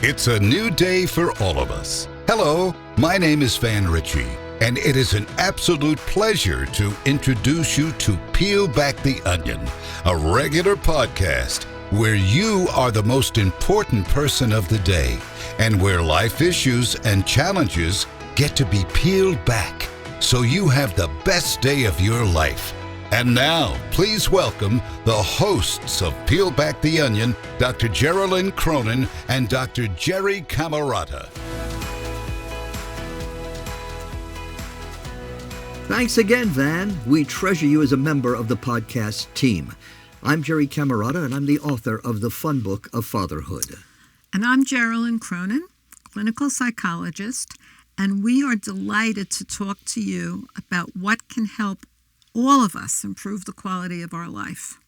It's a new day for all of us. Hello, my name is Van Ritchie, and it is an absolute pleasure to introduce you to Peel Back the Onion, a regular podcast where you are the most important person of the day and where life issues and challenges get to be peeled back so you have the best day of your life. And now, please welcome the hosts of Peel Back the Onion, Dr. Geraldine Cronin and Dr. Jerry Camerata. Thanks again, Van. We treasure you as a member of the podcast team. I'm Jerry Camerata, and I'm the author of The Fun Book of Fatherhood. And I'm Geraldine Cronin, clinical psychologist, and we are delighted to talk to you about what can help all of us improve the quality of our life,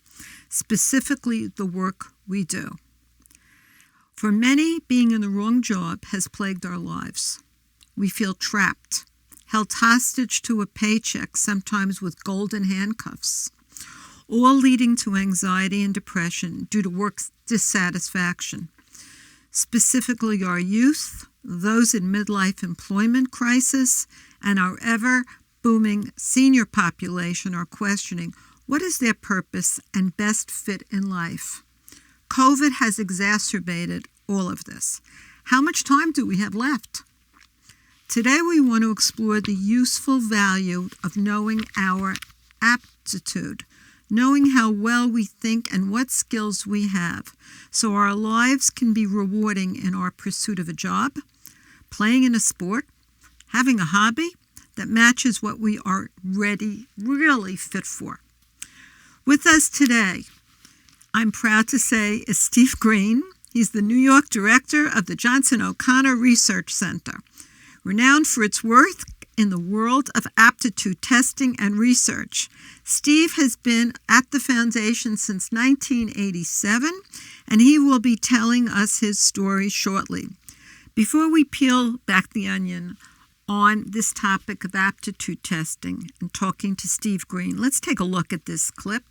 specifically the work we do. For many, being in the wrong job has plagued our lives. We feel trapped, held hostage to a paycheck, sometimes with golden handcuffs, all leading to anxiety and depression due to work dissatisfaction. Specifically our youth, those in midlife employment crisis, and our ever-booming senior population are questioning what is their purpose and best fit in life. COVID has exacerbated all of this. How much time do we have left? Today we want to explore the useful value of knowing our aptitude, knowing how well we think and what skills we have, so our lives can be rewarding in our pursuit of a job, playing in a sport, having a hobby that matches what we are really fit for. With us today, I'm proud to say, is Steve Greene. He's the New York director of the Johnson O'Connor Research Center, renowned for its work in the world of aptitude testing and research. Steve has been at the foundation since 1987, and he will be telling us his story shortly. Before we peel back the onion on this topic of aptitude testing and talking to Steve Greene, let's take a look at this clip.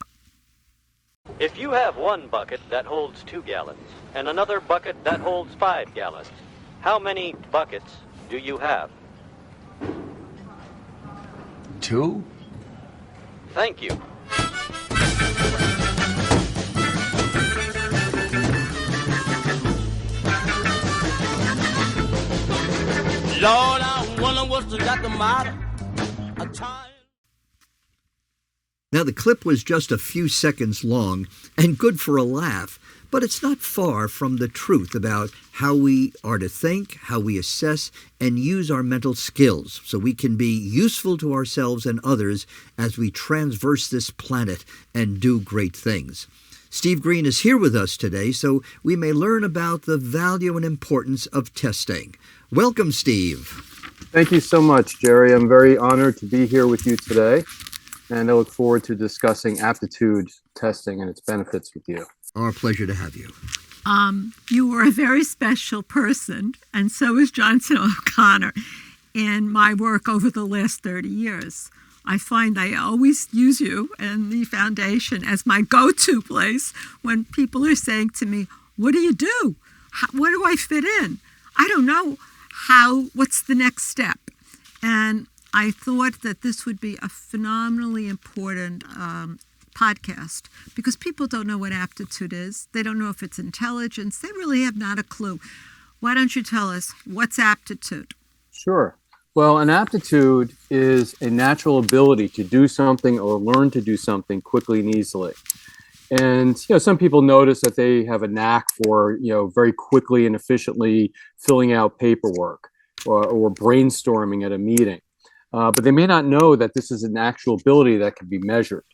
If you have one bucket that holds 2 gallons and another bucket that holds 5 gallons, how many buckets do you have? 2? Thank you. Lord, I wonder what's got the matter. I'm tired. Now, the clip was just a few seconds long and good for a laugh, but it's not far from the truth about how we are to think, how we assess, and use our mental skills so we can be useful to ourselves and others as we traverse this planet and do great things. Steve Greene is here with us today so we may learn about the value and importance of testing. Welcome, Steve. Thank you so much, Jerry. I'm very honored to be here with you today, and I look forward to discussing aptitude testing and its benefits with you. Our pleasure to have you. You are a very special person, and so is Johnson O'Connor in my work over the last 30 years. I find I always use you and the foundation as my go-to place when people are saying to me, what do you do? Where do I fit in? I don't know what's the next step? And I thought that this would be a phenomenally important podcast because people don't know what aptitude is. They don't know if it's intelligence. They really have not a clue. Why don't you tell us what's aptitude? Sure. Well, an aptitude is a natural ability to do something or learn to do something quickly and easily. And, some people notice that they have a knack for, very quickly and efficiently filling out paperwork or brainstorming at a meeting. But they may not know that this is an actual ability that can be measured.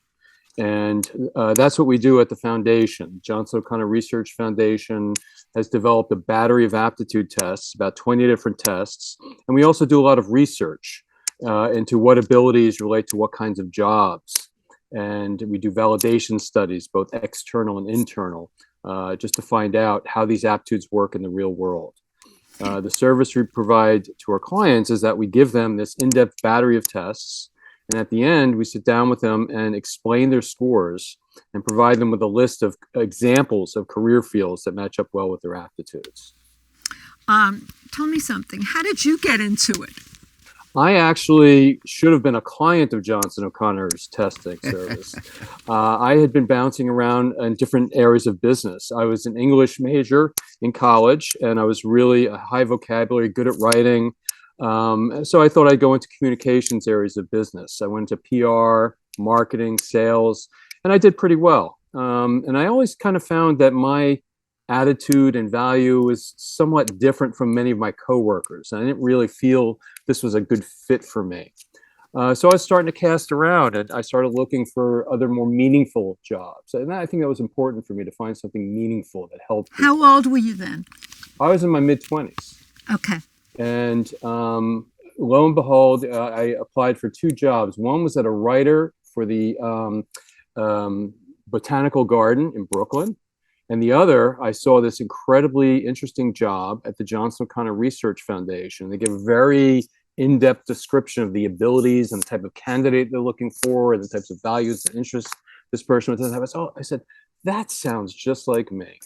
And that's what we do at the foundation. Johnson O'Connor Research Foundation has developed a battery of aptitude tests, about 20 different tests. And we also do a lot of research into what abilities relate to what kinds of jobs. And we do validation studies, both external and internal, just to find out how these aptitudes work in the real world. The service we provide to our clients is that we give them this in-depth battery of tests. And at the end, we sit down with them and explain their scores and provide them with a list of examples of career fields that match up well with their aptitudes. Tell me something. How did you get into it? I actually should have been a client of Johnson O'Connor's testing service. I had been bouncing around in different areas of business. I was an English major in college, and I was really a high vocabulary, good at writing. So I thought I'd go into communications areas of business. I went to PR, marketing, sales, and I did pretty well. And I always kind of found that my attitude and value was somewhat different from many of my coworkers. I didn't really feel this was a good fit for me. So I was starting to cast around, and I started looking for other more meaningful jobs. And I think that was important for me to find something meaningful that helped people. How old were you then? I was in my mid-20s. Okay. And lo and behold, I applied for 2 jobs. One was as a writer for the Botanical Garden in Brooklyn. And the other, I saw this incredibly interesting job at the Johnson O'Connor Research Foundation. They give a very in-depth description of the abilities and the type of candidate they're looking for, and the types of values and interests this person would have. I said, that sounds just like me.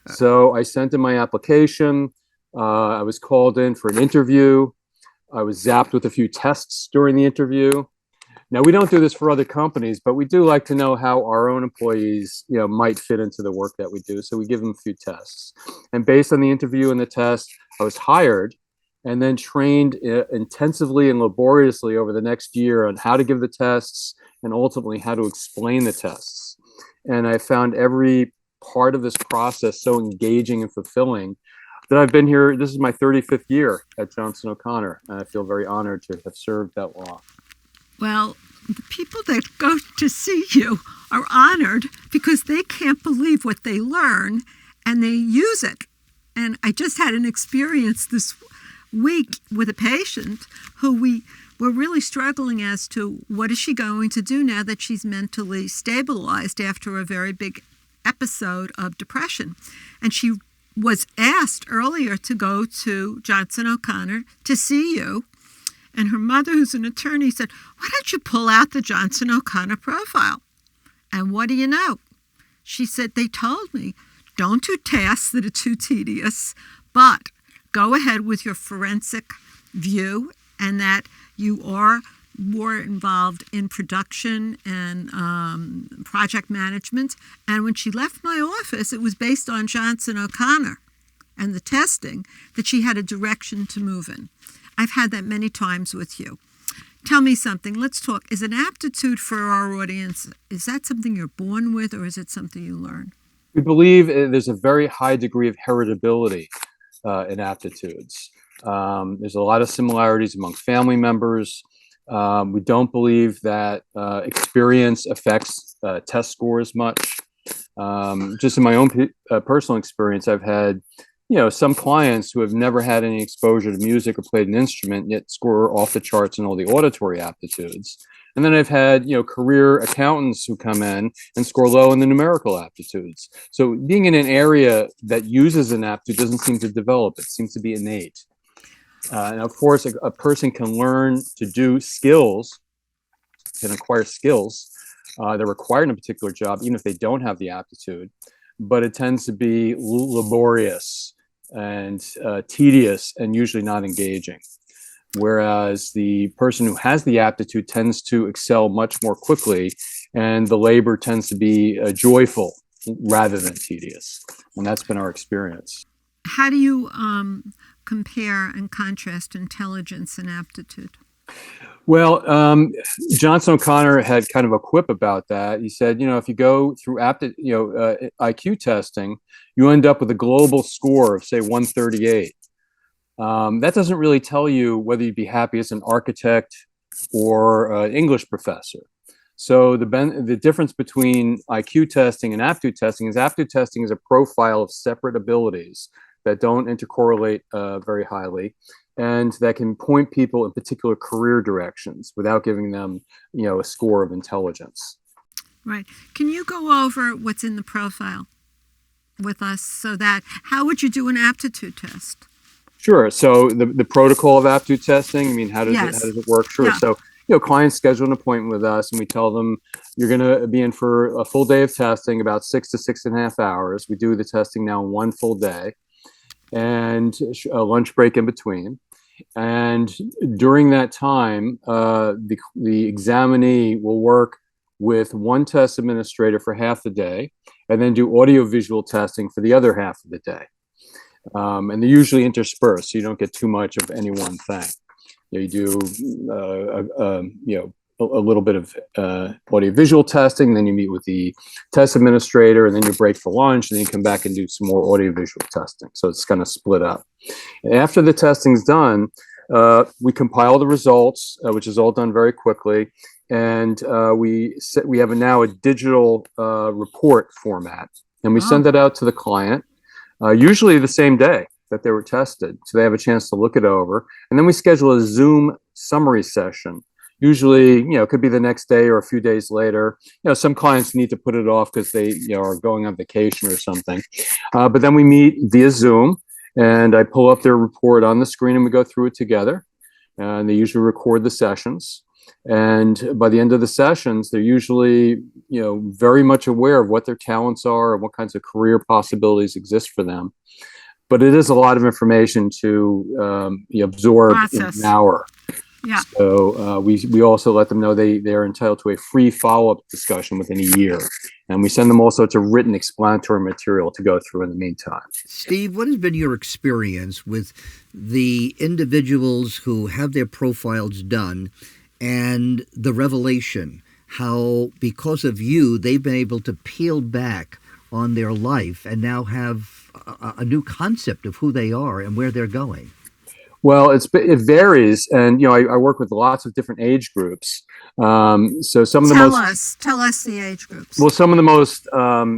So I sent in my application. I was called in for an interview. I was zapped with a few tests during the interview. Now, we don't do this for other companies, but we do like to know how our own employees, might fit into the work that we do. So we give them a few tests. And based on the interview and the test, I was hired and then trained intensively and laboriously over the next year on how to give the tests and ultimately how to explain the tests. And I found every part of this process so engaging and fulfilling that I've been here. This is my 35th year at Johnson O'Connor, and I feel very honored to have served that long. Well, the people that go to see you are honored because they can't believe what they learn and they use it. And I just had an experience this week with a patient who we were really struggling as to what is she going to do now that she's mentally stabilized after a very big episode of depression. And she was asked earlier to go to Johnson O'Connor to see you. And her mother, who's an attorney, said, why don't you pull out the Johnson O'Connor profile? And what do you know? She said, they told me, don't do tasks that are too tedious, but go ahead with your forensic view and that you are more involved in production and project management. And when she left my office, it was based on Johnson O'Connor and the testing that she had a direction to move in. I've had that many times with you. Tell me something. Let's talk. Is an aptitude for our audience, is that something you're born with or is it something you learn? We believe there's a very high degree of heritability in aptitudes. There's a lot of similarities among family members. We don't believe that experience affects test scores much. Just in my own personal experience, I've had some clients who have never had any exposure to music or played an instrument, yet score off the charts in all the auditory aptitudes. And then I've had, career accountants who come in and score low in the numerical aptitudes. So being in an area that uses an aptitude doesn't seem to develop. It seems to be innate. And of course, a person can learn to do skills, can acquire skills that are required in a particular job, even if they don't have the aptitude. But it tends to be laborious and tedious and usually not engaging. Whereas the person who has the aptitude tends to excel much more quickly, and the labor tends to be joyful rather than tedious. And that's been our experience. How do you compare and contrast intelligence and aptitude? Well, Johnson O'Connor had kind of a quip about that. He said, if you go through IQ testing, you end up with a global score of, say, 138. That doesn't really tell you whether you'd be happy as an architect or an English professor. So the difference between IQ testing and aptitude testing is a profile of separate abilities that don't intercorrelate very highly, and that can point people in particular career directions without giving them, a score of intelligence. Right. Can you go over what's in the profile with us so that, how would you do an aptitude test? Sure. So the protocol of aptitude testing, how does it work? Sure. Yeah. So, clients schedule an appointment with us and we tell them you're going to be in for a full day of testing, about 6 to 6.5 hours. We do the testing now in one full day. and a lunch break in between. And during that time, the examinee will work with one test administrator for half the day, and then do audiovisual testing for the other half of the day. And they're usually interspersed, so you don't get too much of any one thing. You do, a little bit of audiovisual testing, then you meet with the test administrator, and then you break for lunch, and then you come back and do some more audiovisual testing. So it's kind of split up. And after the testing's done, we compile the results, which is all done very quickly, and we have now a digital report format, and we send that out to the client, usually the same day that they were tested, so they have a chance to look it over, and then we schedule a Zoom summary session. Usually, it could be the next day or a few days later. Some clients need to put it off because they, are going on vacation or something. But then we meet via Zoom, and I pull up their report on the screen, and we go through it together. And they usually record the sessions. And by the end of the sessions, they're usually, very much aware of what their talents are and what kinds of career possibilities exist for them. But it is a lot of information to absorb Process. in an hour. Yeah. So we also let them know they're entitled to a free follow-up discussion within a year. And we send them also to written explanatory material to go through in the meantime. Steve, what has been your experience with the individuals who have their profiles done and the revelation, how because of you, they've been able to peel back on their life and now have a new concept of who they are and where they're going? Well, it varies, and I work with lots of different age groups. So some of the Tell us the age groups. Well, some of the most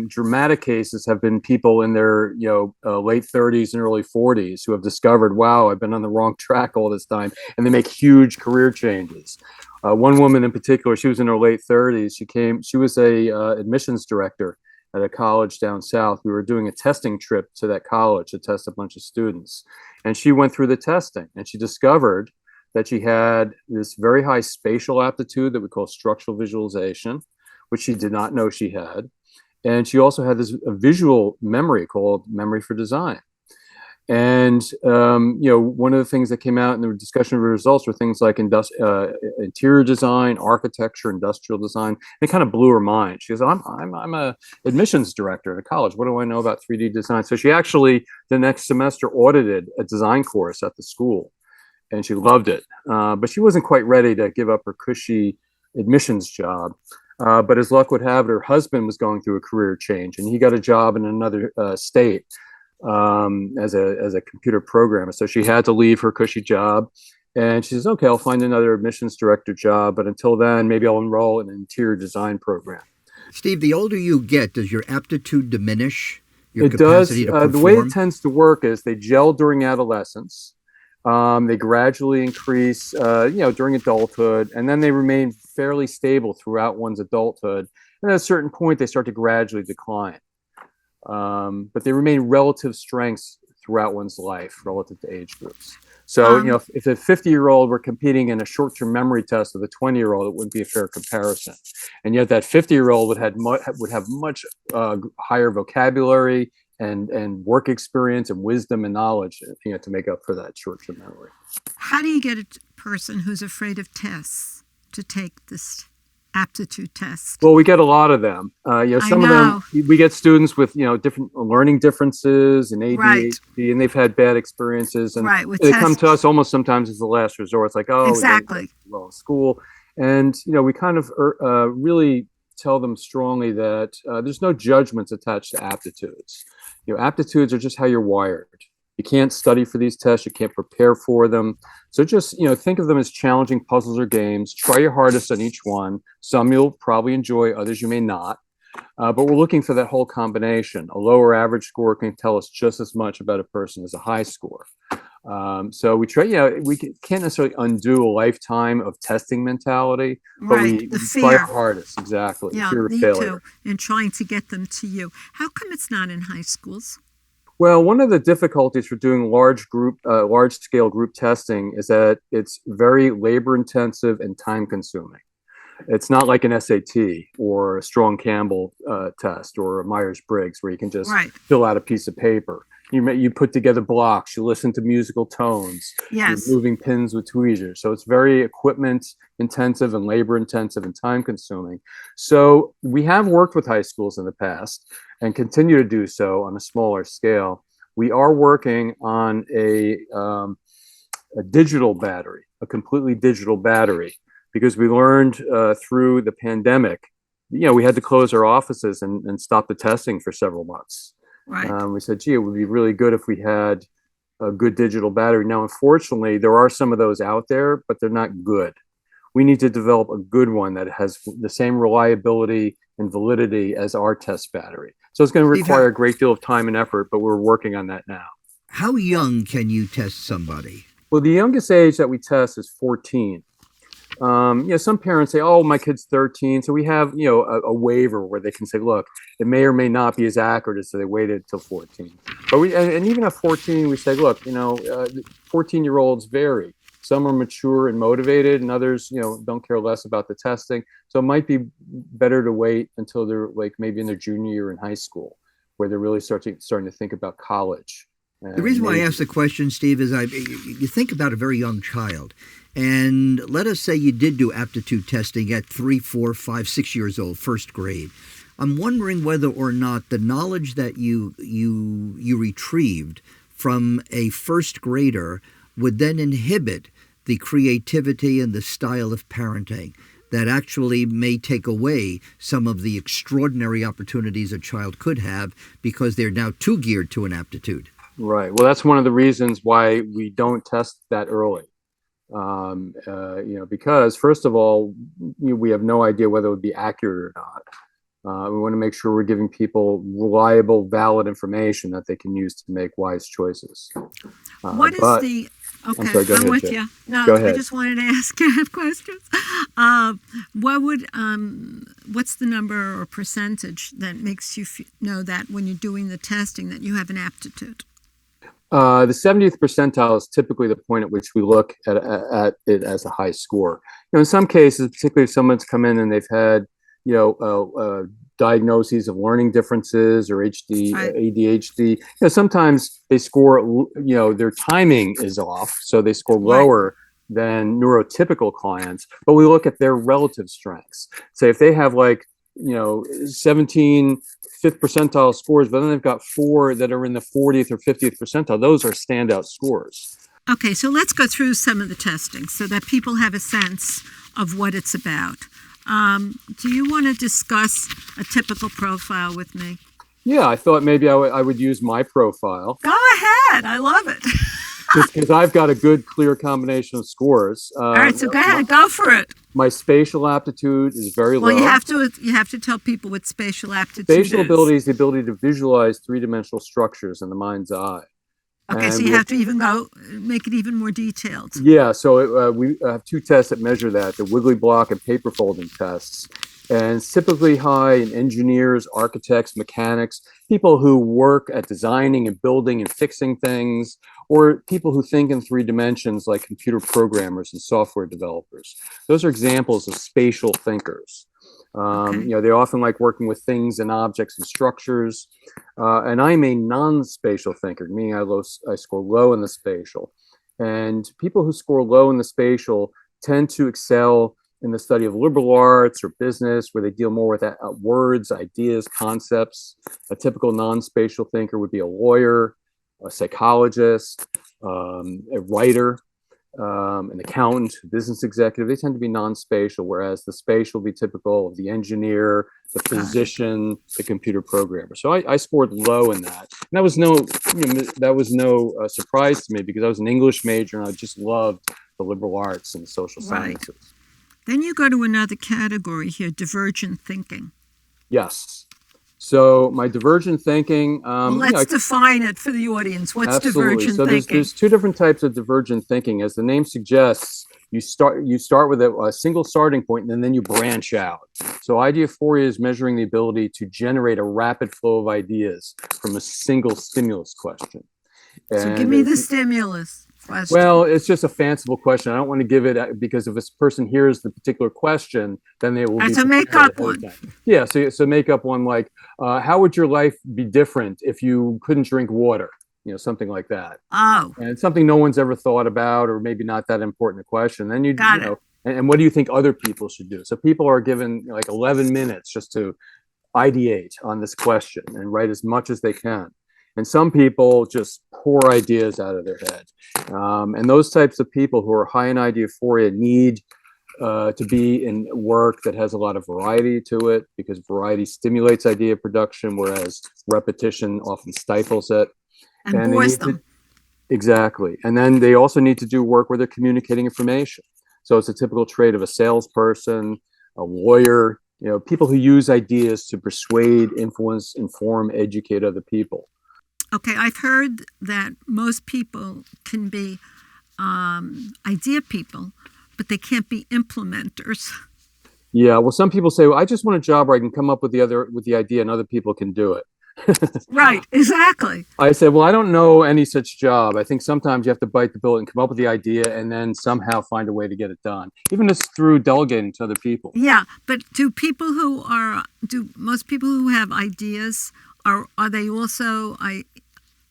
dramatic cases have been people in their late 30s and early 40s who have discovered, wow, I've been on the wrong track all this time, and they make huge career changes. One woman in particular, she was in her late 30s. She was a admissions director at a college down south. We were doing a testing trip to that college to test a bunch of students. And she went through the testing, and she discovered that she had this very high spatial aptitude that we call structural visualization, which she did not know she had. And she also had this visual memory called memory for design. And, one of the things that came out in the discussion of the results were things like interior design, architecture, industrial design. It kind of blew her mind. She goes, I'm a admissions director at a college. What do I know about 3D design? So she actually, the next semester, audited a design course at the school, and she loved it. But she wasn't quite ready to give up her cushy admissions job. But as luck would have it, her husband was going through a career change, and he got a job in another state as a computer programmer. So she had to leave her cushy job, and she says, okay, I'll find another admissions director job, but until then, maybe I'll enroll in an interior design program. Steve, the older you get, does your aptitude diminish? Your it does. capacity to perform? The way it tends to work is they gel during adolescence. They gradually increase, during adulthood, and then they remain fairly stable throughout one's adulthood. And at a certain point, they start to gradually decline. But they remain relative strengths throughout one's life relative to age groups. So, if a 50-year-old were competing in a short-term memory test with a 20-year-old, it wouldn't be a fair comparison. And yet that 50-year-old would have much higher vocabulary and work experience and wisdom and knowledge, to make up for that short-term memory. How do you get a person who's afraid of tests to take this aptitude test? Well, we get a lot of them. Some of them, we get students with, different learning differences and ADHD, right, and they've had bad experiences, and they come to us almost sometimes as the last resort. It's like, oh, exactly, well, school, and we kind of really tell them strongly that there's no judgments attached to aptitudes. Aptitudes are just how you're wired. You can't study for these tests. You can't prepare for them. So just, think of them as challenging puzzles or games. Try your hardest on each one. Some you'll probably enjoy, others you may not. But we're looking for that whole combination. A lower average score can tell us just as much about a person as a high score. So we try, we can't necessarily undo a lifetime of testing mentality, but we try our hardest, exactly. Yeah, fear of me failure. too, in trying to get them to you. How come it's not in high schools? Well, one of the difficulties for doing large-scale group testing is that it's very labor-intensive and time-consuming. It's not like an SAT or a Strong Campbell test or a Myers-Briggs where you can just fill out a piece of paper. You put together blocks, you listen to musical tones, Yes. you're moving pins with tweezers. So it's very equipment intensive and labor intensive and time consuming. So we have worked with high schools in the past and continue to do so on a smaller scale. We are working on a digital battery, a completely digital battery, because we learned through the pandemic, we had to close our offices and stop the testing for several months. Right. We said, gee, it would be really good if we had a good digital battery. Now, unfortunately, there are some of those out there, but they're not good. We need to develop a good one that has the same reliability and validity as our test battery. So it's going to require a great deal of time and effort, but we're working on that now. How young can you test somebody? Well, the youngest age that we test is 14. Some parents say, "Oh, my kid's 13," so we have a waiver where they can say, "Look, it may or may not be as accurate as so they waited till 14." But and even at 14, we say, "Look, 14-year-olds vary. Some are mature and motivated, and others, don't care less about the testing. So it might be better to wait until they're like maybe in their junior year in high school, where they're really starting to think about college." The reason why I asked the question, Steve, is you think about a very young child, and let us say you did do aptitude testing at 3, 4, 5, 6 years old, first grade. I'm wondering whether or not the knowledge that you retrieved from a first grader would then inhibit the creativity and the style of parenting that actually may take away some of the extraordinary opportunities a child could have because they're now too geared to an aptitude. Right. Well, that's one of the reasons why we don't test that early. Because first of all, we have no idea whether it would be accurate or not. We want to make sure we're giving people reliable, valid information that they can use to make wise choices. What is the? Okay, I'm sorry, go ahead, with Jay. you. No, Go ahead. I just wanted to ask. I have questions. What's the number or percentage that makes you know that when you're doing the testing that you have an aptitude? The 70th percentile is typically the point at which we look at it as a high score. In some cases, particularly if someone's come in and they've had, diagnoses of learning differences or ADHD, sometimes they score, their timing is off, so they score lower than neurotypical clients. But we look at their relative strengths. Say if they have 17 fifth percentile scores, but then they've got 4 that are in the 40th or 50th percentile. Those are standout scores. Okay, so let's go through some of the testing so that people have a sense of what it's about. Do you want to discuss a typical profile with me? Yeah, I thought maybe I would use my profile. Go ahead. I love it. Just because I've got a good, clear combination of scores. All right, so go ahead. Go for it. My spatial aptitude is very low. Well, you have to tell people what spatial aptitude Spatial is. ability is the ability to visualize three-dimensional structures in the mind's eye. Okay, so you have to even make it even more detailed. Yeah, so we have 2 tests that measure that, the wiggly block and paper folding tests. And it's typically high in engineers, architects, mechanics, people who work at designing and building and fixing things, or people who think in 3 dimensions like computer programmers and software developers. Those are examples of spatial thinkers. They often like working with things and objects and structures. And I'm a non-spatial thinker, meaning I score low in the spatial. And people who score low in the spatial tend to excel in the study of liberal arts or business, where they deal more with words, ideas, concepts. A typical non-spatial thinker would be a lawyer, a psychologist, a writer, an accountant, business executive. They tend to be non-spatial, whereas the spatial would be typical of the engineer, the physician, the computer programmer. So I scored low in that. And that was no surprise to me, because I was an English major and I just loved the liberal arts and the social sciences. Then you go to another category here, divergent thinking. Yes. So my divergent thinking. Let's define it for the audience. What's divergent thinking? So there's 2 different types of divergent thinking. As the name suggests, you start with a single starting point, and then you branch out. So ideaphoria is measuring the ability to generate a rapid flow of ideas from a single stimulus question. So give me the stimulus question. Well, it's just a fanciful question. I don't want to give it, because if a person hears the particular question, then they will. So make up one. Yeah. So make up one like, how would your life be different if you couldn't drink water? something like that. Oh, And it's something no one's ever thought about, or maybe not that important a question. Then got you it. know, and what do you think other people should do? So people are given like 11 minutes just to ideate on this question and write as much as they can. And some people just pour ideas out of their head. And those types of people who are high in ideaphoria need to be in work that has a lot of variety to it, because variety stimulates idea production, whereas repetition often stifles it. And And they bores need to, them. exactly. And then they also need to do work where they're communicating information. So it's a typical trait of a salesperson, a lawyer, people who use ideas to persuade, influence, inform, educate other people. Okay, I've heard that most people can be idea people, but they can't be implementers. Yeah, well, some people say, well, I just want a job where I can come up with the idea and other people can do it. Right, exactly. I said, well, I don't know any such job. I think sometimes you have to bite the bullet and come up with the idea and then somehow find a way to get it done, even just through delegating to other people. Yeah, but do most people who have ideas, are they also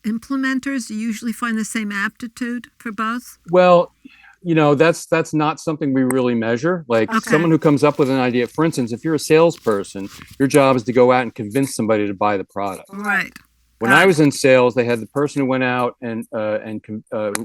implementers? Do you usually find the same aptitude for both? Well, that's not something we really measure. Like Okay. someone who comes up with an idea, for instance, if you're a salesperson, your job is to go out and convince somebody to buy the product. Right. When I was in sales, they had the person who went out and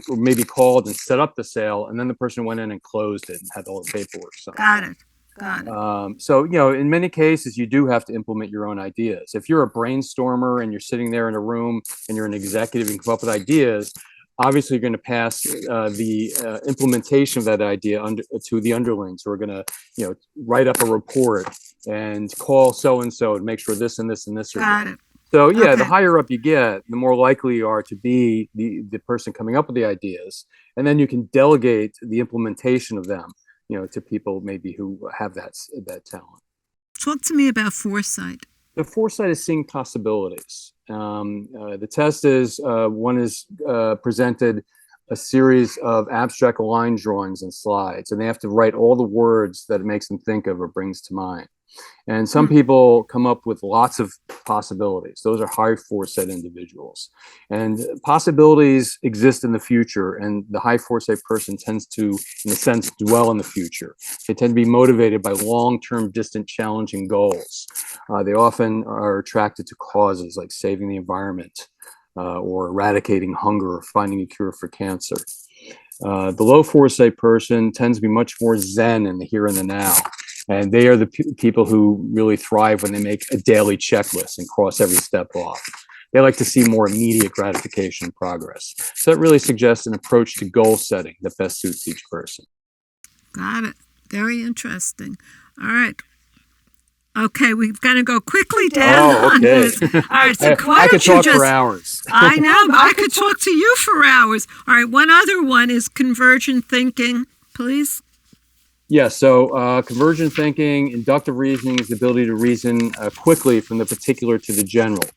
maybe called and set up the sale, and then the person who went in and closed it and had all the paperwork signed. Got it. So, in many cases, you do have to implement your own ideas. If you're a brainstormer and you're sitting there in a room and you're an executive and come up with ideas, obviously you're going to pass the implementation of that idea to the underlings who are going to, write up a report and call so-and-so and make sure this and this and this are Got done. it. So yeah, Okay. the higher up you get, the more likely you are to be the person coming up with the ideas, and then you can delegate the implementation of them, to people maybe who have that talent. Talk to me about foresight. The foresight is seeing possibilities. The test is one is presented a series of abstract line drawings and slides, and they have to write all the words that it makes them think of or brings to mind. And some people come up with lots of possibilities. Those are high foresight individuals. And possibilities exist in the future, and the high foresight person tends to, in a sense, dwell in the future. They tend to be motivated by long-term, distant, challenging goals. They often are attracted to causes like saving the environment, or eradicating hunger, or finding a cure for cancer. The low foresight person tends to be much more zen in the here and the now. And they are the people who really thrive when they make a daily checklist and cross every step off. They like to see more immediate gratification and progress. So it really suggests an approach to goal setting that best suits each person. Got it. Very interesting. All right. Okay, we've got to go quickly down on okay. this. All right, so why I don't could you talk just... for hours. I know, but I could talk to you for hours. All right, one other one is convergent thinking, please. Yeah, so convergent thinking, inductive reasoning is the ability to reason quickly from the particular to the general.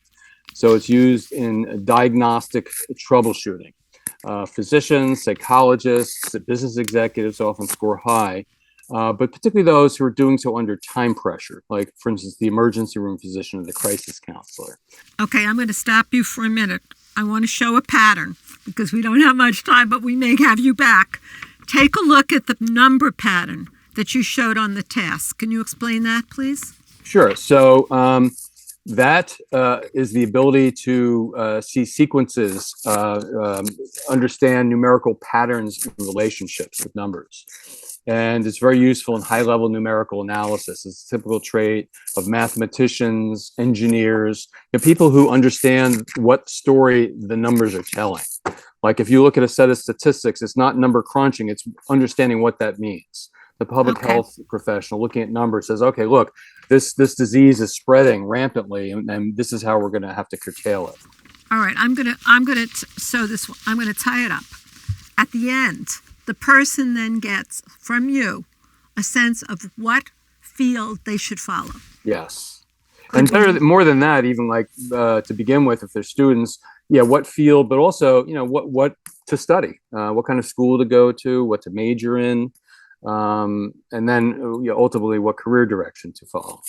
So it's used in diagnostic troubleshooting. Physicians, psychologists, business executives often score high, but particularly those who are doing so under time pressure, like, for instance, the emergency room physician or the crisis counselor. Okay, I'm going to stop you for a minute. I want to show a pattern because we don't have much time, but we may have you back. Take a look at the number pattern that you showed on the task. Can you explain that, please? Sure. So that is the ability to see sequences, understand numerical patterns in relationships with numbers. And it's very useful in high-level numerical analysis. It's a typical trait of mathematicians, engineers, people who understand what story the numbers are telling. Like if you look at a set of statistics, it's not number crunching, it's understanding what that means. The public health professional looking at numbers says, okay, look, this disease is spreading rampantly, and this is how we're going to have to curtail it. All right, I'm gonna sew this one. I'm gonna tie it up. At the end, the person then gets from you a sense of what field they should follow. Yes. And more than that, even like to begin with, if they're students, what field, but also, what to study, what kind of school to go to, what to major in, and then ultimately what career direction to follow.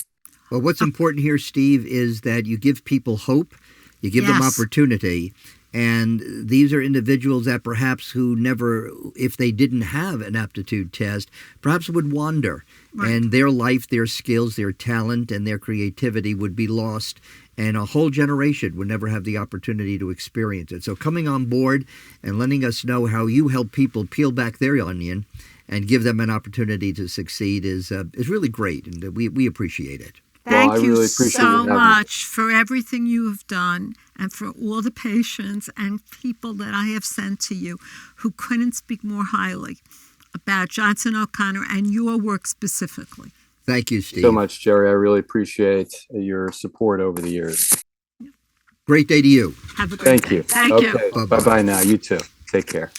Well, what's important here, Steve, is that you give people hope, you give them opportunity, And these are individuals that perhaps who never, if they didn't have an aptitude test, perhaps would wander. Right. And their life, their skills, their talent, and their creativity would be lost. And a whole generation would never have the opportunity to experience it. So coming on board and letting us know how you help people peel back their onion and give them an opportunity to succeed is really great. And we appreciate it. Thank you so much for everything you have done and for all the patients and people that I have sent to you who couldn't speak more highly about Johnson O'Connor and your work specifically. Thank you, Steve. So much, Jerry. I really appreciate your support over the years. Great day to you. Have a great day. Thank you. Bye-bye now. You too. Take care.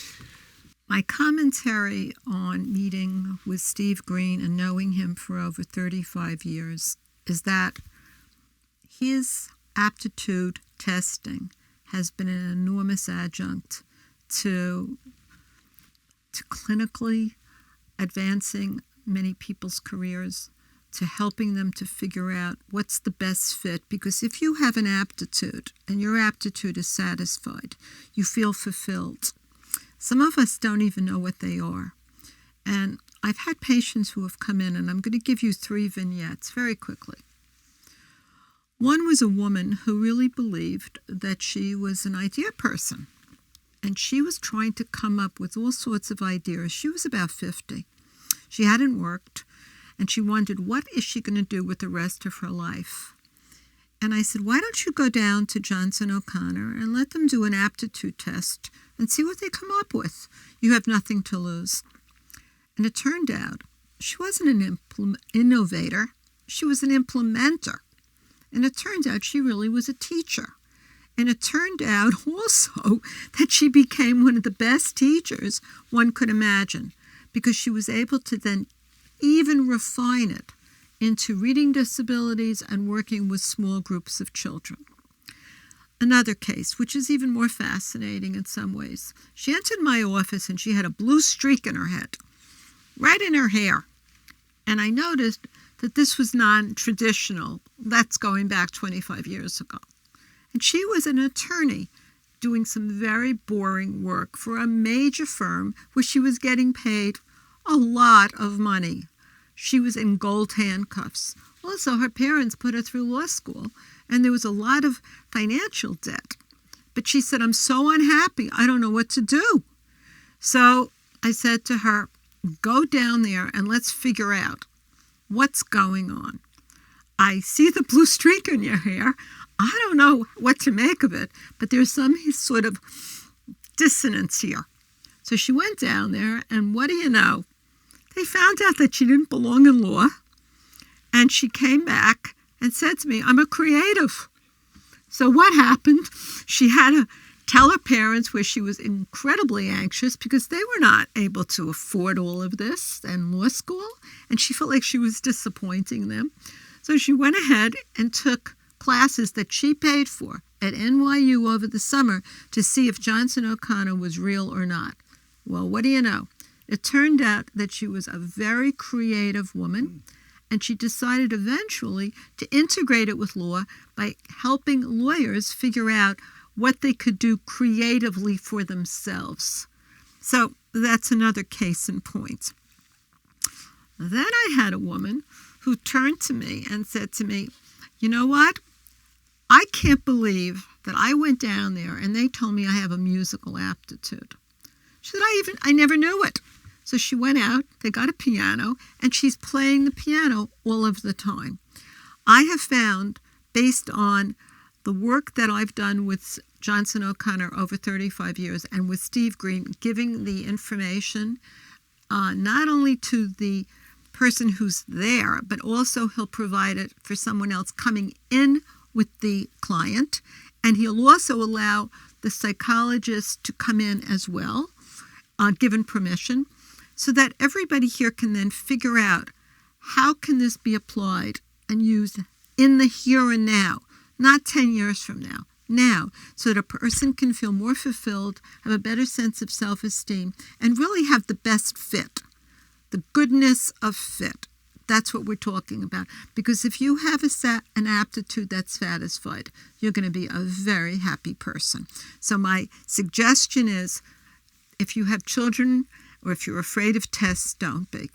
My commentary on meeting with Steve Greene and knowing him for over 35 years is that his aptitude testing has been an enormous adjunct to clinically advancing many people's careers, to helping them to figure out what's the best fit. Because if you have an aptitude and your aptitude is satisfied, you feel fulfilled. Some of us don't even know what they are. And I've had patients who have come in, and I'm going to give you 3 vignettes very quickly. One was a woman who really believed that she was an idea person, and she was trying to come up with all sorts of ideas. She was about 50. She hadn't worked, and she wondered, what is she going to do with the rest of her life? And I said, why don't you go down to Johnson O'Connor and let them do an aptitude test and see what they come up with. You have nothing to lose. And it turned out she wasn't an innovator. She was an implementer. And it turned out she really was a teacher. And it turned out also that she became one of the best teachers one could imagine, because she was able to then even refine it into reading disabilities and working with small groups of children. Another case, which is even more fascinating in some ways. She entered my office and she had a blue streak in her head, right in her hair. And I noticed that this was non-traditional. That's going back 25 years ago. And she was an attorney doing some very boring work for a major firm where she was getting paid a lot of money. She was in gold handcuffs. Also, her parents put her through law school, and there was a lot of financial debt. But she said, I'm so unhappy, I don't know what to do. So I said to her, go down there and let's figure out what's going on. I see the blue streak in your hair. I don't know what to make of it, but there's some sort of dissonance here. So she went down there, and what do you know? They found out that she didn't belong in law, and she came back and said to me, I'm a creative. So what happened? She had to tell her parents, where she was incredibly anxious because they were not able to afford all of this and law school, and she felt like she was disappointing them. So she went ahead and took classes that she paid for at NYU over the summer to see if Johnson O'Connor was real or not. Well, what do you know? It turned out that she was a very creative woman, and she decided eventually to integrate it with law by helping lawyers figure out what they could do creatively for themselves. So that's another case in point. Then I had a woman who turned to me and said to me, you know what? I can't believe that I went down there and they told me I have a musical aptitude. She said, I never knew it. So she went out, they got a piano, and she's playing the piano all of the time. I have found, based on the work that I've done with Johnson O'Connor over 35 years and with Steve Greene, giving the information not only to the person who's there, but also he'll provide it for someone else coming in with the client, and he'll also allow the psychologist to come in as well, given permission, so that everybody here can then figure out how can this be applied and used in the here and now, not 10 years from now, so that a person can feel more fulfilled, have a better sense of self-esteem, and really have the best fit, the goodness of fit. That's what we're talking about. Because if you have an aptitude that's satisfied, you're going to be a very happy person. So my suggestion is, if you have children or if you're afraid of tests, don't be.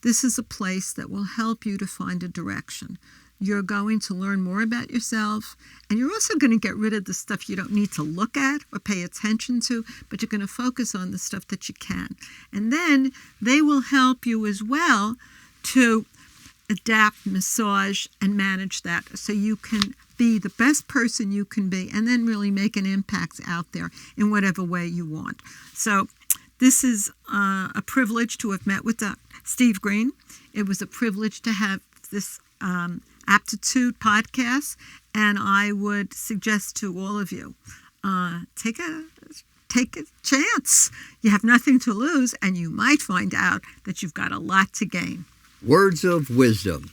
This is a place that will help you to find a direction. You're going to learn more about yourself, and you're also going to get rid of the stuff you don't need to look at or pay attention to, but you're going to focus on the stuff that you can. And then they will help you as well to adapt, massage, and manage that so you can be the best person you can be and then really make an impact out there in whatever way you want. So this is a privilege to have met with Steve Greene. It was a privilege to have this aptitude podcast, and I would suggest to all of you, take a chance. You have nothing to lose, and you might find out that you've got a lot to gain. Words of wisdom.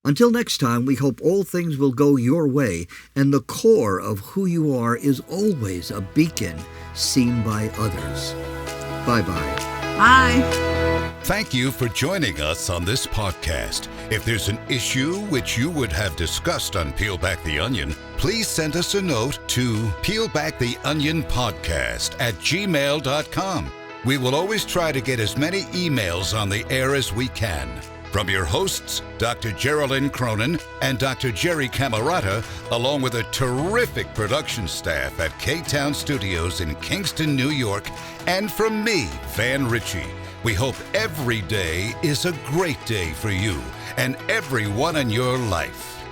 Until next time, we hope all things will go your way, and the core of who you are is always a beacon seen by others. Bye-bye. Bye. Thank you for joining us on this podcast. If there's an issue which you would have discussed on Peel Back the Onion, please send us a note to peelbacktheonionpodcast@gmail.com. We will always try to get as many emails on the air as we can. From your hosts, Dr. Geraldine Cronin and Dr. Jerry Camerata, along with a terrific production staff at K-Town Studios in Kingston, New York, and from me, Van Ritchie, we hope every day is a great day for you and everyone in your life.